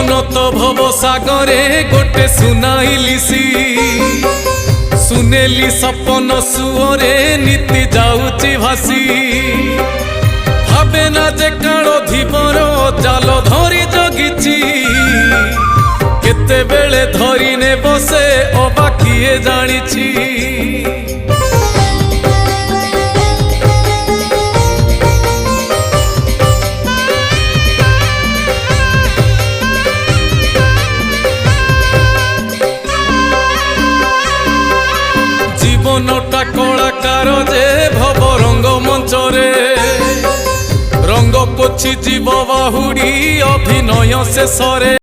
জীবনত ভব সাগরে গোটে শুনাইলিসি শুনেলি সপন সুরে নীতি যাউচি ভাসি ভাবে না যে কাল ধীবর জাল ধরি জগিছি কেতেবেলে ধরি নে বসে অবা কিয়ে জানিছি জীবনটা কলাকার যে ভব রঙ্গ মঞ্চরে রঙ্গ পছি জীব বাহুড়ি অভিনয় শেষরে।